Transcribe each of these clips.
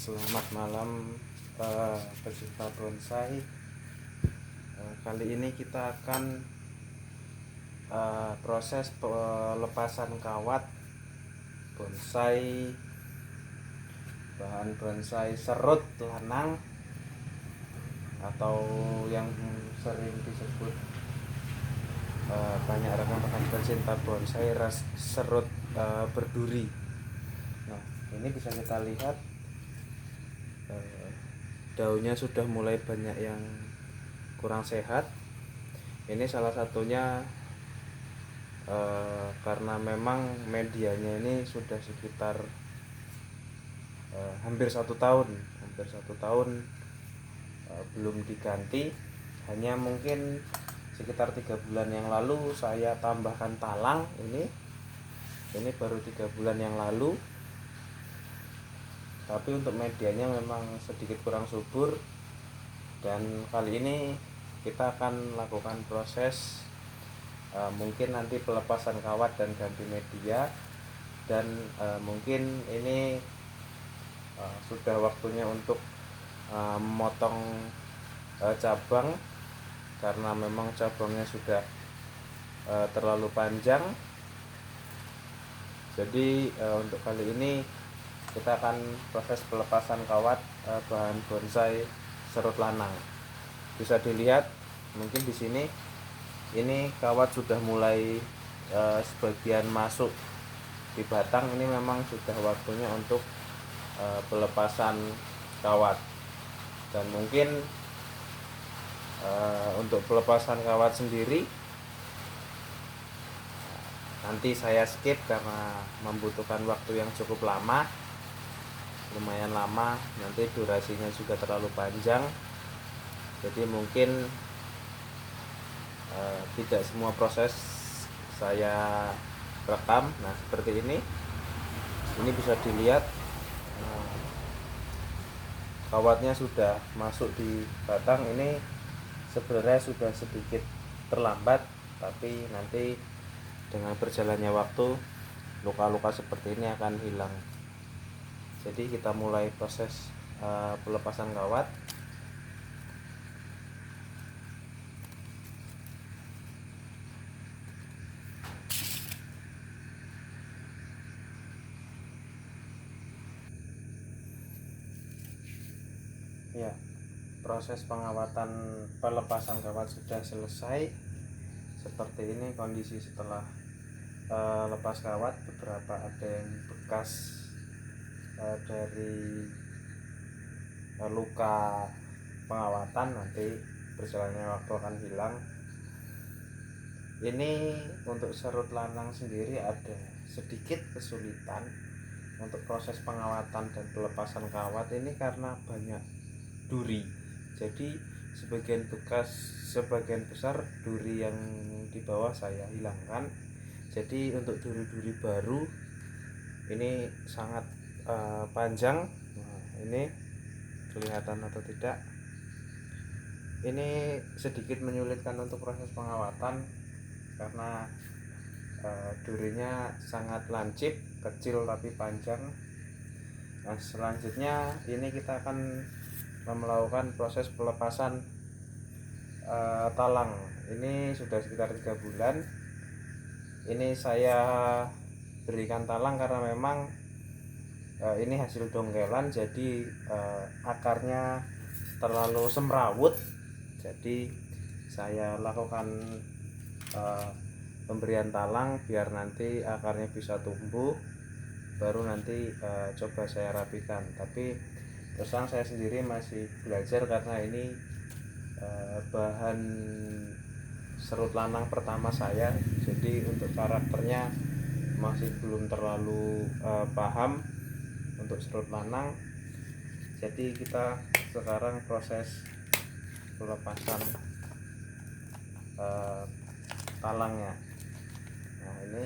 Selamat malam pecinta bonsai. Kali ini kita akan proses pelepasan kawat bonsai, bahan bonsai serut lanang atau yang sering disebut banyak rekan-rekan pecinta bonsai serut berduri. Nah, ini bisa kita lihat daunnya sudah mulai banyak yang kurang sehat. Ini salah satunya karena memang medianya ini sudah sekitar hampir satu tahun belum diganti. Hanya mungkin sekitar 3 bulan yang lalu saya tambahkan talang. Ini baru 3 bulan yang lalu, tapi untuk medianya memang sedikit kurang subur. Dan kali ini kita akan lakukan proses mungkin nanti pelepasan kawat dan ganti media. Dan mungkin ini sudah waktunya untuk memotong cabang, karena memang cabangnya sudah terlalu panjang. Jadi untuk kali ini kita akan proses pelepasan kawat bahan bonsai serut lanang. Bisa dilihat mungkin di sini, ini kawat sudah mulai sebagian masuk di batang. Ini memang sudah waktunya untuk pelepasan kawat. Dan mungkin untuk pelepasan kawat sendiri nanti saya skip karena membutuhkan waktu yang cukup lama, lumayan lama, nanti durasinya juga terlalu panjang. Jadi mungkin tidak semua proses saya rekam. Nah, seperti ini bisa dilihat kawatnya sudah masuk di batang. Ini sebenarnya sudah sedikit terlambat, tapi nanti dengan berjalannya waktu luka-luka seperti ini akan hilang. Jadi kita mulai proses pelepasan kawat. Ya, proses pelepasan kawat sudah selesai. Seperti ini kondisi setelah lepas kawat. Beberapa ada yang bekas dari luka pengawatan, nanti berjalannya waktu akan hilang. Ini untuk serut lanang sendiri ada sedikit kesulitan untuk proses pengawatan dan pelepasan kawat ini karena banyak duri. Jadi sebagian besar duri yang di bawah saya hilangkan. Jadi untuk duri-duri baru ini sangat panjang. Nah, ini kelihatan atau tidak, ini sedikit menyulitkan untuk proses pengawatan karena durinya sangat lancip, kecil tapi panjang. Nah, selanjutnya ini kita akan melakukan proses pelepasan talang. Ini sudah sekitar 3 bulan ini saya berikan talang karena memang ini hasil dongkelan. Jadi akarnya terlalu semrawut. Jadi saya lakukan pemberian talang biar nanti akarnya bisa tumbuh, baru nanti coba saya rapikan. Tapi terus terang saya sendiri masih belajar karena ini bahan serut lanang pertama saya. Jadi untuk karakternya masih belum terlalu paham untuk serut lanang. Jadi kita sekarang proses pelepasan talangnya. Nah, ini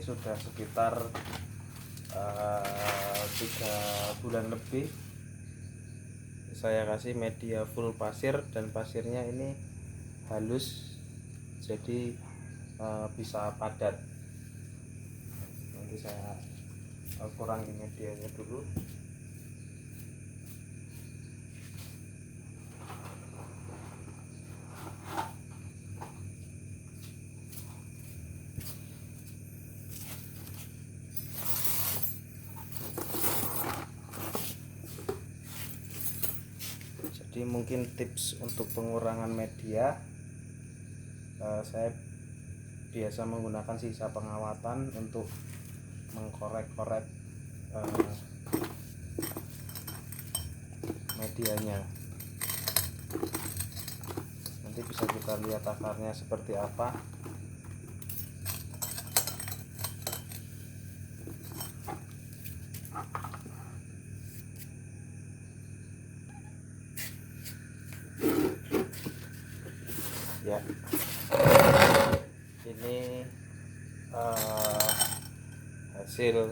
sudah sekitar 3 bulan lebih saya kasih media full pasir, dan pasirnya ini halus, jadi bisa padat. Nanti saya kurangi medianya dulu. Jadi mungkin tips untuk pengurangan media, saya biasa menggunakan sisa pengawatan untuk mengkorek-korek medianya. Nanti bisa kita lihat akarnya seperti apa. Ya, ini hasil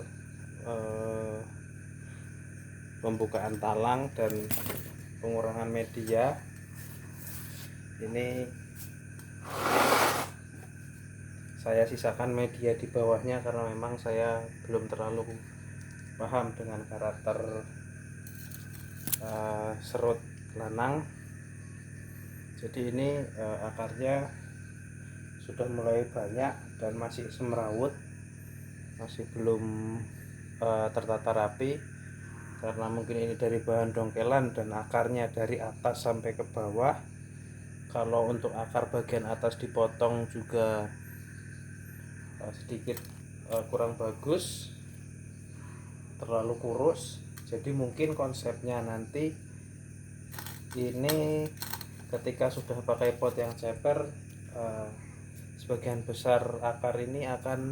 pembukaan talang dan pengurangan media. Ini saya sisakan media di bawahnya karena memang saya belum terlalu paham dengan karakter serut lanang. Jadi ini akarnya sudah mulai banyak dan masih semrawut, masih belum tertata rapi karena mungkin ini dari bahan dongkelan dan akarnya dari atas sampai ke bawah. Kalau untuk akar bagian atas dipotong juga sedikit kurang bagus, terlalu kurus. Jadi mungkin konsepnya nanti ini ketika sudah pakai pot yang ceper, sebagian besar akar ini akan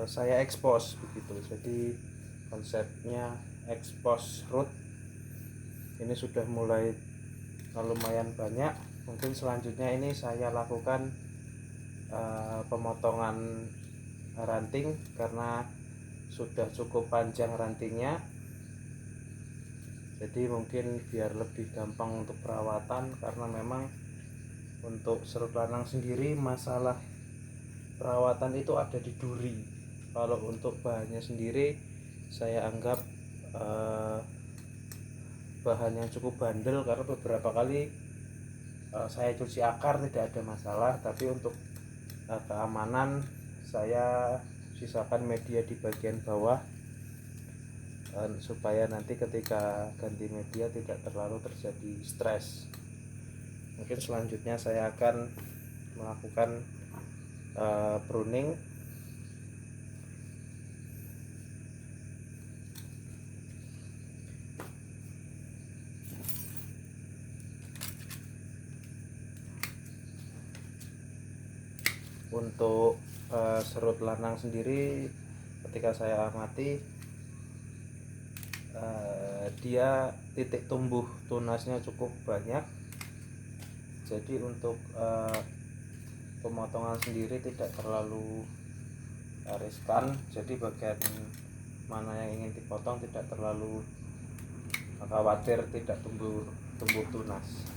saya expose begitu. Jadi konsepnya expose root. Ini sudah mulai lumayan banyak. Mungkin selanjutnya ini saya lakukan pemotongan ranting karena sudah cukup panjang rantingnya. Jadi mungkin biar lebih gampang untuk perawatan, karena memang untuk serut lanang sendiri masalah perawatan itu ada di duri. Kalau untuk bahannya sendiri saya anggap bahan yang cukup bandel, karena beberapa kali saya cuci akar tidak ada masalah, tapi untuk keamanan saya sisakan media di bagian bawah supaya nanti ketika ganti media tidak terlalu terjadi stres. Mungkin selanjutnya saya akan melakukan pruning. Untuk serut lanang sendiri ketika saya amati, dia titik tumbuh tunasnya cukup banyak. Jadi untuk pemotongan sendiri tidak terlalu riskan. Jadi bagian mana yang ingin dipotong tidak terlalu khawatir tidak tumbuh tunas.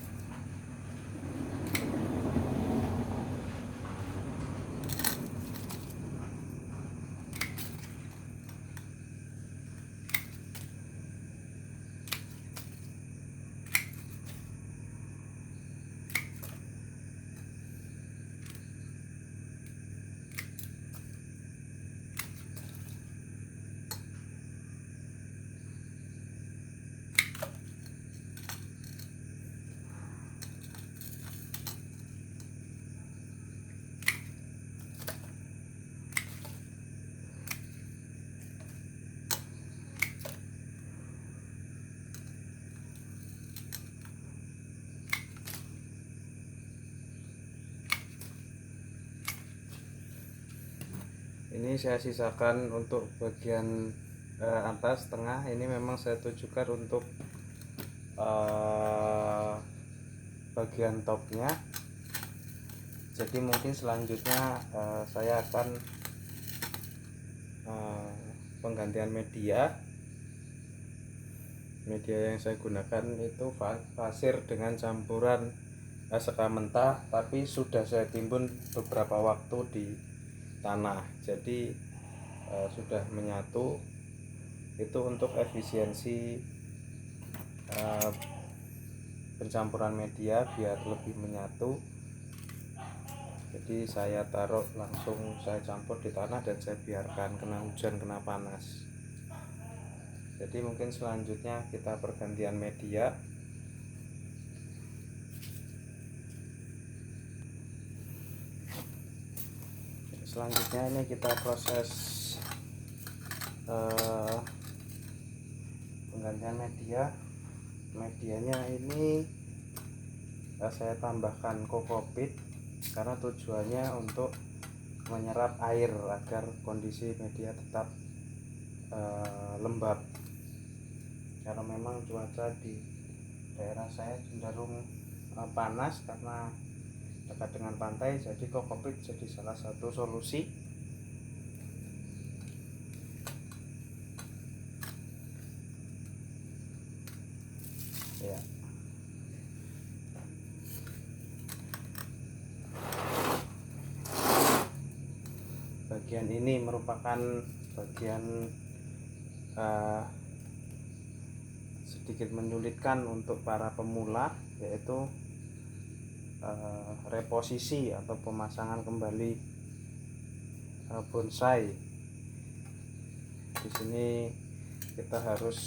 Ini saya sisakan untuk bagian atas tengah. Ini memang saya tujukan untuk bagian topnya. Jadi mungkin selanjutnya saya akan penggantian media yang saya gunakan itu pasir dengan campuran sekam mentah, tapi sudah saya timbun beberapa waktu di tanah, jadi sudah menyatu. Itu untuk efisiensi pencampuran media biar lebih menyatu. Jadi saya taruh langsung, saya campur di tanah dan saya biarkan kena hujan, kena panas. Jadi mungkin selanjutnya kita pergantian media. Selanjutnya ini kita proses penggantian medianya ini saya tambahkan kokopit karena tujuannya untuk menyerap air agar kondisi media tetap lembab, karena memang cuaca di daerah saya cenderung panas karena dekat dengan pantai, jadi kokopit jadi salah satu solusi. Ya, bagian ini merupakan bagian sedikit menyulitkan untuk para pemula, yaitu reposisi atau pemasangan kembali bonsai. Di sini kita harus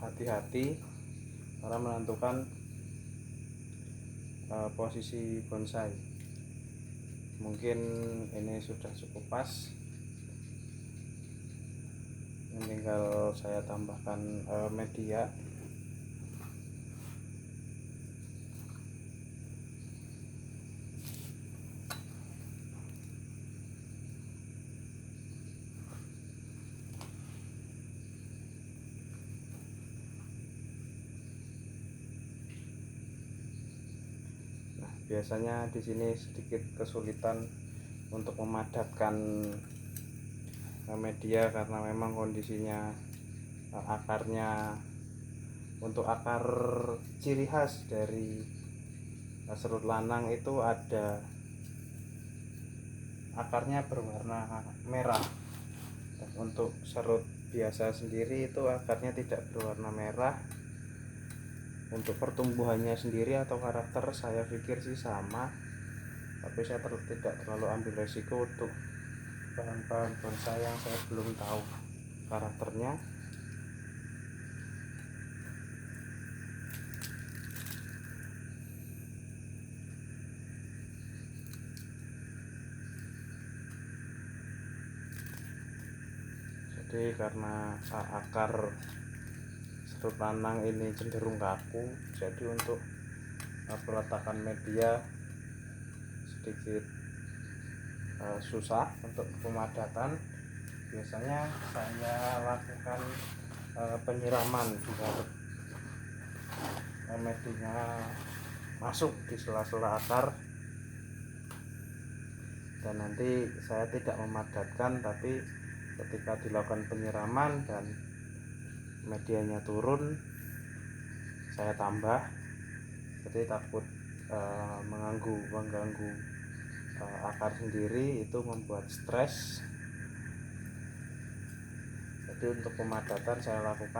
hati-hati cara menentukan posisi bonsai. Mungkin ini sudah cukup pas, ini tinggal saya tambahkan media. Biasanya di sini sedikit kesulitan untuk memadatkan media karena memang kondisinya akarnya, untuk akar ciri khas dari serut lanang itu ada akarnya berwarna merah, dan untuk serut biasa sendiri itu akarnya tidak berwarna merah. Untuk pertumbuhannya sendiri atau karakter saya pikir sih sama, tapi saya tidak terlalu ambil resiko untuk bahan-bahan bonsai yang saya belum tahu karakternya. Jadi karena akar serut lanang ini cenderung kaku, jadi untuk peletakan media sedikit susah untuk pemadatan. Biasanya saya lakukan penyiraman biar medianya masuk di sela-sela akar, dan nanti saya tidak memadatkan, tapi ketika dilakukan penyiraman dan medianya turun saya tambah. Jadi takut mengganggu akar sendiri, itu membuat stres. Jadi untuk pemadatan saya lakukan